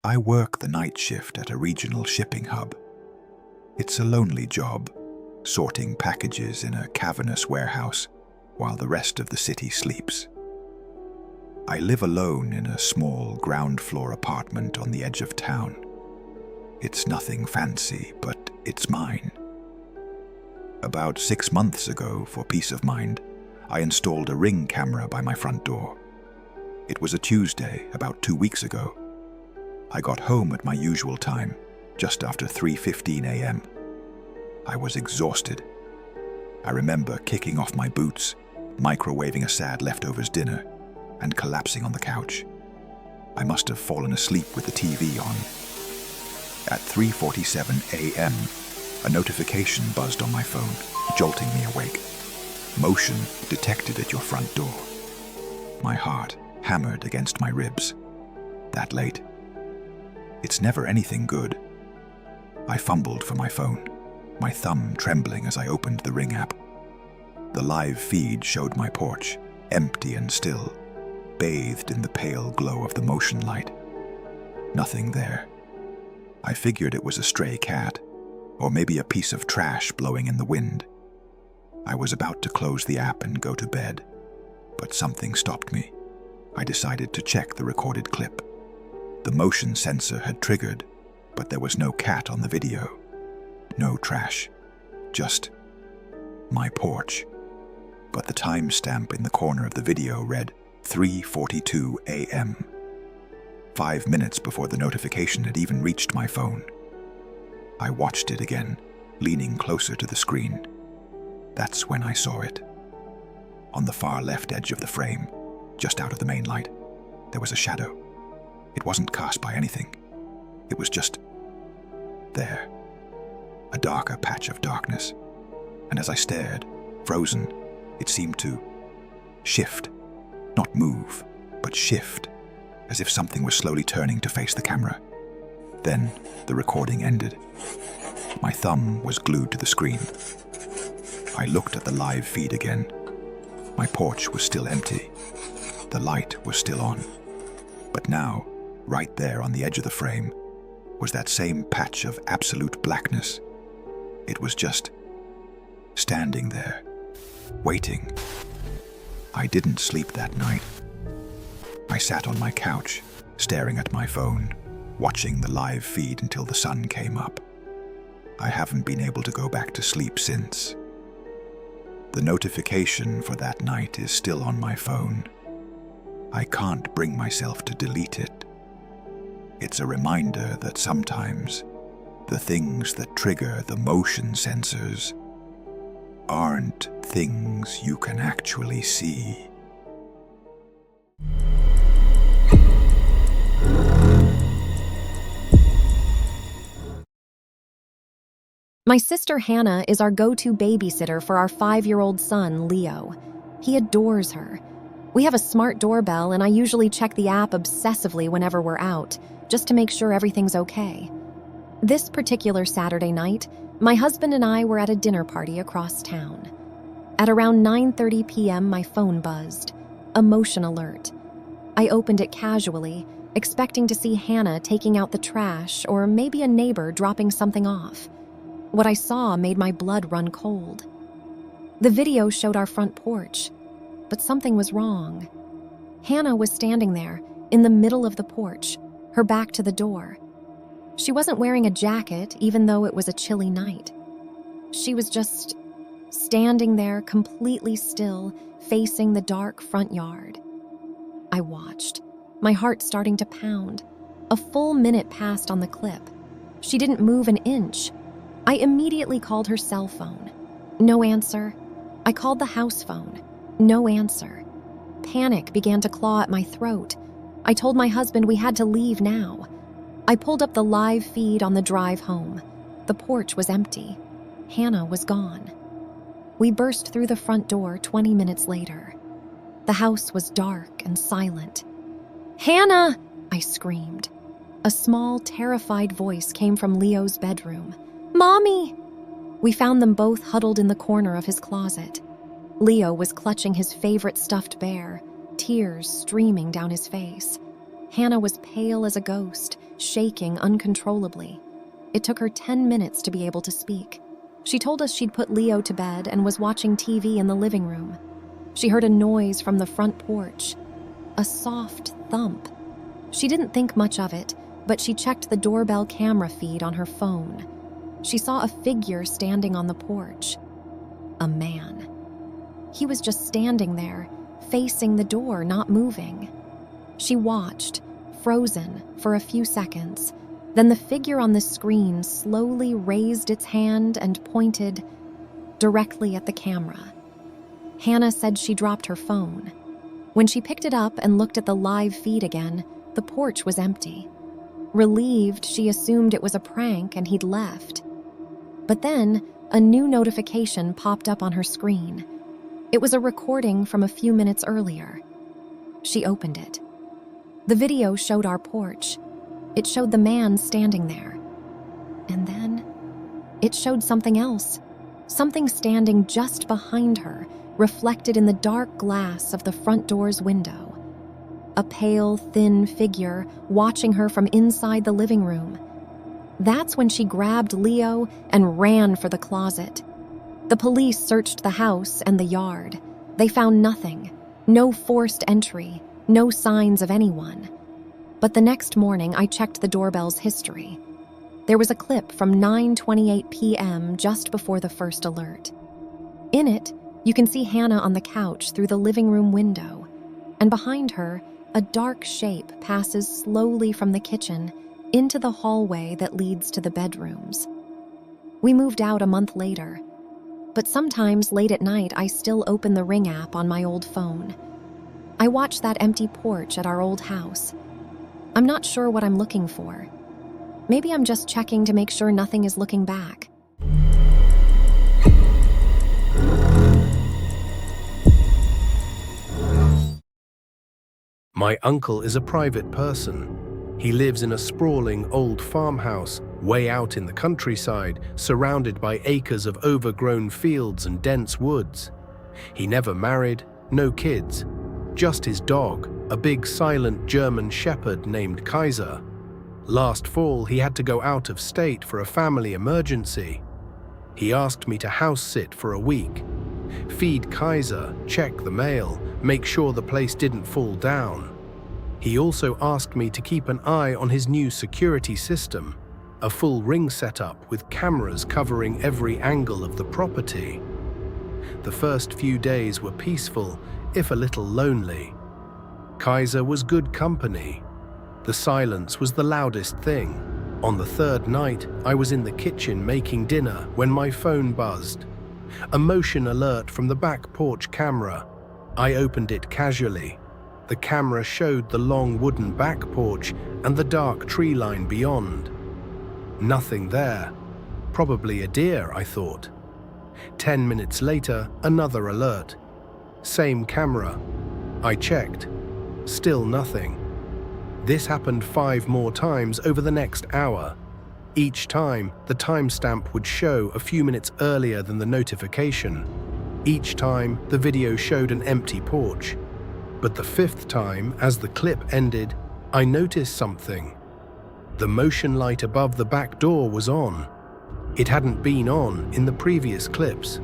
I work the night shift at a regional shipping hub. It's a lonely job, sorting packages in a cavernous warehouse while the rest of the city sleeps. I live alone in a small ground-floor apartment on the edge of town. It's nothing fancy, but it's mine. About 6 months ago, for peace of mind, I installed a Ring camera by my front door. It was a Tuesday, about 2 weeks ago. I got home at my usual time, just after 3:15 a.m. I was exhausted. I remember kicking off my boots, microwaving a sad leftovers dinner, and collapsing on the couch. I must have fallen asleep with the TV on. At 3:47 a.m., a notification buzzed on my phone, jolting me awake. Motion detected at your front door. My heart hammered against my ribs. That late. It's never anything good. I fumbled for my phone, my thumb trembling as I opened the Ring app. The live feed showed my porch, empty and still, bathed in the pale glow of the motion light. Nothing there. I figured it was a stray cat, or maybe a piece of trash blowing in the wind. I was about to close the app and go to bed, but something stopped me. I decided to check the recorded clip. The motion sensor had triggered, but there was no cat on the video. No trash. Just my porch. But the timestamp in the corner of the video read 3:42 a.m. 5 minutes before the notification had even reached my phone. I watched it again, leaning closer to the screen. That's when I saw it. On the far left edge of the frame, just out of the main light, there was a shadow. It wasn't cast by anything. It was just there. A darker patch of darkness. And as I stared, frozen, it seemed to shift. Not move, but shift, as if something was slowly turning to face the camera. Then the recording ended. My thumb was glued to the screen. I looked at the live feed again. My porch was still empty. The light was still on. But now, right there on the edge of the frame, was that same patch of absolute blackness. It was just standing there, waiting. I didn't sleep that night. I sat on my couch, staring at my phone, watching the live feed until the sun came up. I haven't been able to go back to sleep since. The notification for that night is still on my phone. I can't bring myself to delete it. It's a reminder that sometimes the things that trigger the motion sensors aren't things you can actually see. My sister Hannah is our go-to babysitter for our 5-year-old son, Leo. He adores her. We have a smart doorbell, and I usually check the app obsessively whenever we're out, just to make sure everything's okay. This particular Saturday night, my husband and I were at a dinner party across town. At around 9:30 p.m., my phone buzzed. A motion alert. I opened it casually, expecting to see Hannah taking out the trash or maybe a neighbor dropping something off. What I saw made my blood run cold. The video showed our front porch, but something was wrong. Hannah was standing there, in the middle of the porch, her back to the door. She wasn't wearing a jacket, even though it was a chilly night. She was just standing there completely still, facing the dark front yard. I watched, my heart starting to pound. A full minute passed on the clip. She didn't move an inch. I immediately called her cell phone. No answer. I called the house phone. No answer. Panic began to claw at my throat. I told my husband we had to leave now. I pulled up the live feed on the drive home. The porch was empty. Hannah was gone. We burst through the front door 20 minutes later. The house was dark and silent. "Hannah!" I screamed. A small, terrified voice came from Leo's bedroom. "Mommy!" We found them both huddled in the corner of his closet. Leo was clutching his favorite stuffed bear, tears streaming down his face. Hannah was pale as a ghost, shaking uncontrollably. It took her 10 minutes to be able to speak. She told us she'd put Leo to bed and was watching TV in the living room. She heard a noise from the front porch, a soft thump. She didn't think much of it, but she checked the doorbell camera feed on her phone. She saw a figure standing on the porch. A man. He was just standing there, facing the door, not moving. She watched, frozen, for a few seconds. Then the figure on the screen slowly raised its hand and pointed directly at the camera. Hannah said she dropped her phone. When she picked it up and looked at the live feed again, the porch was empty. Relieved, she assumed it was a prank and he'd left. But then, a new notification popped up on her screen. It was a recording from a few minutes earlier. She opened it. The video showed our porch. It showed the man standing there. And then, it showed something else. Something standing just behind her, reflected in the dark glass of the front door's window. A pale, thin figure watching her from inside the living room. That's when she grabbed Leo and ran for the closet. The police searched the house and the yard. They found nothing. No forced entry, no signs of anyone. But the next morning, I checked the doorbell's history. There was a clip from 9:28 p.m. just before the first alert. In it, you can see Hannah on the couch through the living room window, and behind her, a dark shape passes slowly from the kitchen into the hallway that leads to the bedrooms. We moved out a month later, but sometimes late at night I still open the Ring app on my old phone. I watch that empty porch at our old house. I'm not sure what I'm looking for. Maybe I'm just checking to make sure nothing is looking back. My uncle is a private person. He lives in a sprawling old farmhouse way out in the countryside, surrounded by acres of overgrown fields and dense woods. He never married, no kids, just his dog, a big silent German shepherd named Kaiser. Last fall, he had to go out of state for a family emergency. He asked me to house sit for a week, feed Kaiser, check the mail, make sure the place didn't fall down. He also asked me to keep an eye on his new security system, a full Ring setup with cameras covering every angle of the property. The first few days were peaceful, if a little lonely. Kaiser was good company. The silence was the loudest thing. On the third night, I was in the kitchen making dinner when my phone buzzed. A motion alert from the back porch camera. I opened it casually. The camera showed the long wooden back porch and the dark tree line beyond. Nothing there. Probably a deer, I thought. 10 minutes later, another alert. Same camera. I checked. Still nothing. This happened 5 more times over the next hour. Each time, the timestamp would show a few minutes earlier than the notification. Each time, the video showed an empty porch. But the 5th time, as the clip ended, I noticed something. The motion light above the back door was on. It hadn't been on in the previous clips.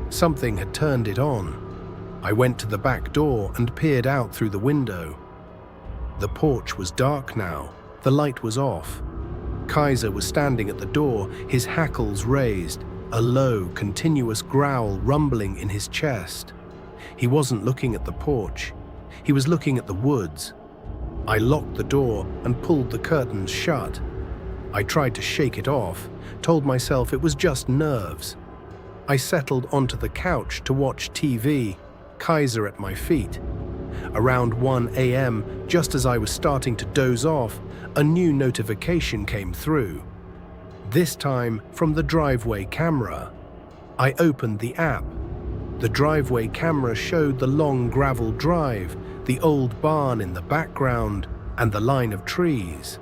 Something had turned it on. I went to the back door and peered out through the window. The porch was dark now. The light was off. Kaiser was standing at the door, his hackles raised, a low, continuous growl rumbling in his chest. He wasn't looking at the porch. He was looking at the woods. I locked the door and pulled the curtains shut. I tried to shake it off, told myself it was just nerves. I settled onto the couch to watch TV, Kaiser at my feet. Around 1 a.m., just as I was starting to doze off, a new notification came through. This time from the driveway camera. I opened the app. The driveway camera showed the long gravel drive, the old barn in the background, and the line of trees.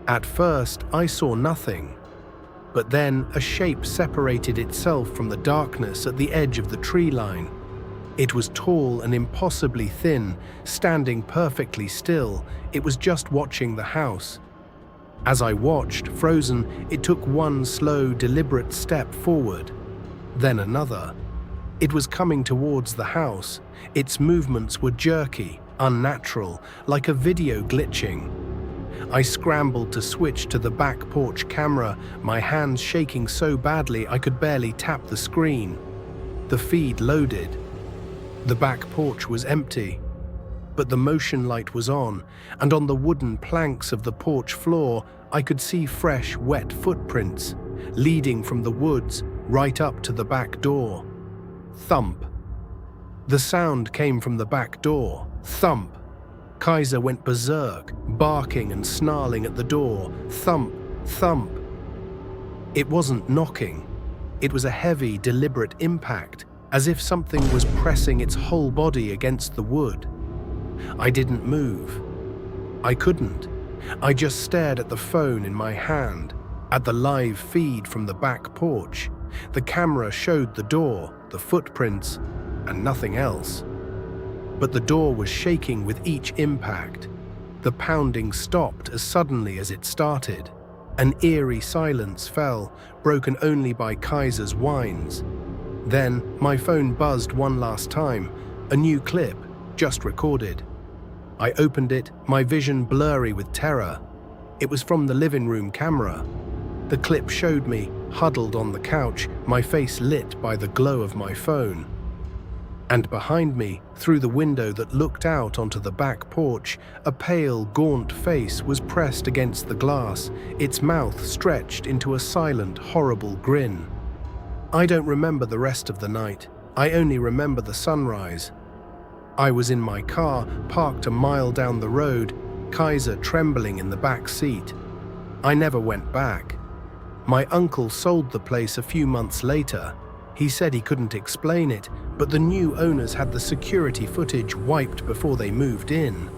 At first, I saw nothing, but then a shape separated itself from the darkness at the edge of the tree line. It was tall and impossibly thin, standing perfectly still. It was just watching the house. As I watched, frozen, it took one slow, deliberate step forward, then another. It was coming towards the house. Its movements were jerky, unnatural, like a video glitching. I scrambled to switch to the back porch camera, my hands shaking so badly I could barely tap the screen. The feed loaded. The back porch was empty, but the motion light was on, and on the wooden planks of the porch floor, I could see fresh, wet footprints, leading from the woods right up to the back door. Thump. The sound came from the back door. Thump. Kaiser went berserk, barking and snarling at the door. Thump, thump. It wasn't knocking. It was a heavy, deliberate impact, as if something was pressing its whole body against the wood. I didn't move. I couldn't. I just stared at the phone in my hand, at the live feed from the back porch. The camera showed the door, the footprints, and nothing else. But the door was shaking with each impact. The pounding stopped as suddenly as it started. An eerie silence fell, broken only by Kaiser's whines. Then my phone buzzed one last time, a new clip, just recorded. I opened it, my vision blurry with terror. It was from the living room camera. The clip showed me, huddled on the couch, my face lit by the glow of my phone. And behind me, through the window that looked out onto the back porch, a pale, gaunt face was pressed against the glass, its mouth stretched into a silent, horrible grin. I don't remember the rest of the night. I only remember the sunrise. I was in my car, parked a mile down the road, Kaiser trembling in the back seat. I never went back. My uncle sold the place a few months later. He said he couldn't explain it, but the new owners had the security footage wiped before they moved in.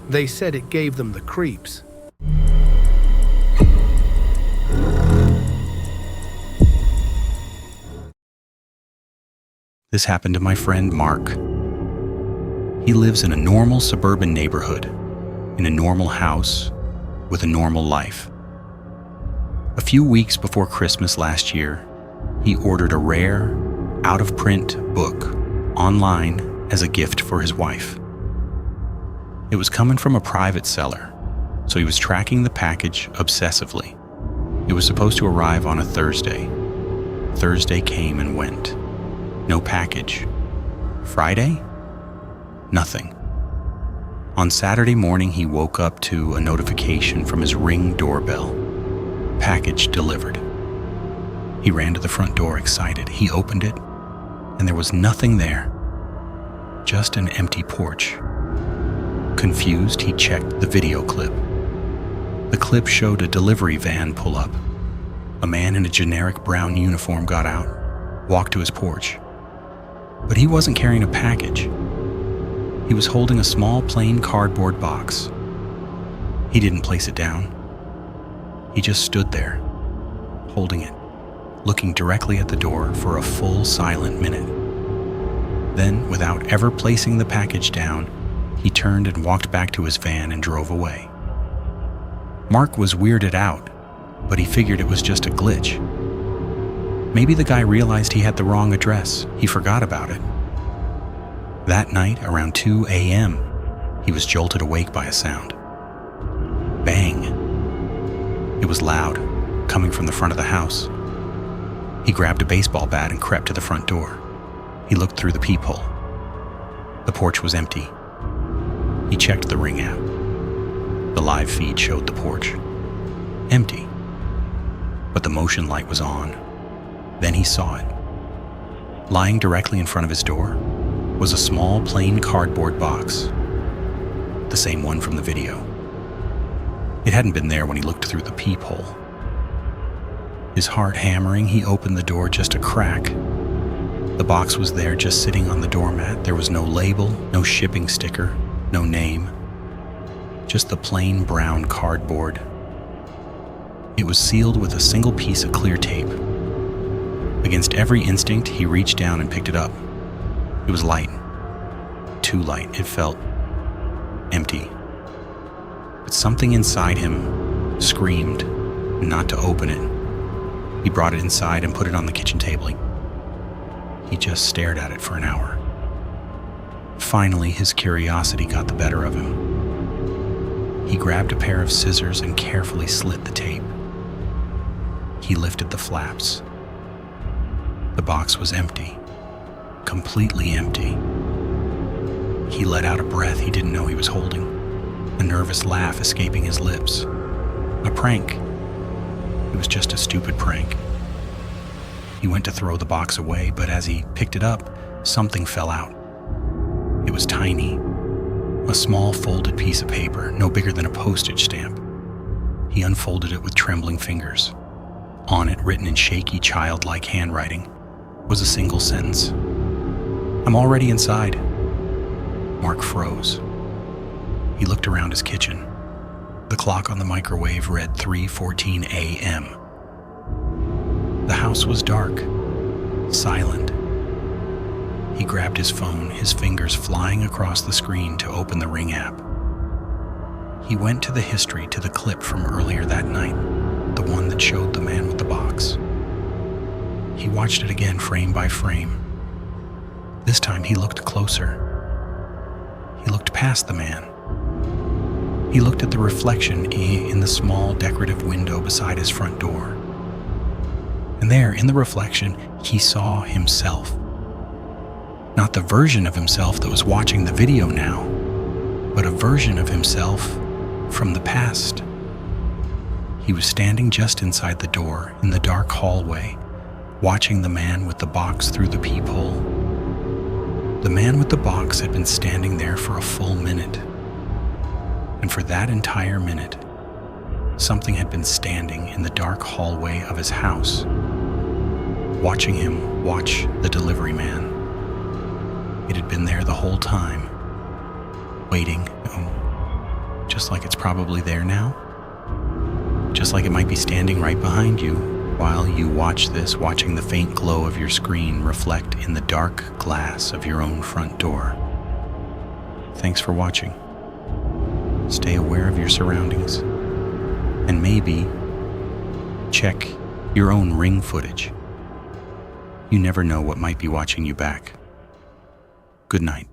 They said it gave them the creeps. This happened to my friend Mark. He lives in a normal suburban neighborhood, in a normal house, with a normal life. A few weeks before Christmas last year, he ordered a rare, out-of-print book online as a gift for his wife. It was coming from a private seller, so he was tracking the package obsessively. It was supposed to arrive on a Thursday. Thursday came and went. No package. Friday? Nothing. On Saturday morning, he woke up to a notification from his Ring doorbell. Package delivered. He ran to the front door excited. He opened it, and there was nothing there. Just an empty porch. Confused, he checked the video clip. The clip showed a delivery van pull up. A man in a generic brown uniform got out, walked to his porch. But he wasn't carrying a package. He was holding a small plain cardboard box. He didn't place it down. He just stood there, holding it, looking directly at the door for a full silent minute. Then, without ever placing the package down, he turned and walked back to his van and drove away. Mark was weirded out, but he figured it was just a glitch. Maybe the guy realized he had the wrong address. He forgot about it. That night, around 2 a.m., he was jolted awake by a sound. Bang. It was loud, coming from the front of the house. He grabbed a baseball bat and crept to the front door. He looked through the peephole. The porch was empty. He checked the Ring app. The live feed showed the porch. Empty. But the motion light was on. Then he saw it. Lying directly in front of his door was a small plain cardboard box. The same one from the video. It hadn't been there when he looked through the peephole. His heart hammering, he opened the door just a crack. The box was there just sitting on the doormat. There was no label, no shipping sticker, no name. Just the plain brown cardboard. It was sealed with a single piece of clear tape. Against every instinct, he reached down and picked it up. It was light. Too light. It felt empty. But something inside him screamed not to open it. He brought it inside and put it on the kitchen table. He just stared at it for an hour. Finally, his curiosity got the better of him. He grabbed a pair of scissors and carefully slit the tape. He lifted the flaps. The box was empty. Completely empty. He let out a breath he didn't know he was holding, a nervous laugh escaping his lips. A prank. It was just a stupid prank. He went to throw the box away, but as he picked it up, something fell out. It was tiny. A small folded piece of paper, no bigger than a postage stamp. He unfolded it with trembling fingers. On it, written in shaky, childlike handwriting, was a single sentence. "I'm already inside." Mark froze. He looked around his kitchen. The clock on the microwave read 3:14 a.m. The house was dark, silent. He grabbed his phone, his fingers flying across the screen to open the Ring app. He went to the history, to the clip from earlier that night, the one that showed the man with the box. He watched it again, frame by frame. This time he looked closer. He looked past the man. He looked at the reflection in the small decorative window beside his front door. And there, in the reflection, he saw himself. Not the version of himself that was watching the video now, but a version of himself from the past. He was standing just inside the door, in the dark hallway, watching the man with the box through the peephole. The man with the box had been standing there for a full minute. And for that entire minute, something had been standing in the dark hallway of his house, watching him watch the delivery man. It had been there the whole time, waiting, just like it's probably there now. Just like it might be standing right behind you while you watch this, watching the faint glow of your screen reflect in the dark glass of your own front door. Thanks for watching. Stay aware of your surroundings, and maybe check your own Ring footage. You never know what might be watching you back. Good night.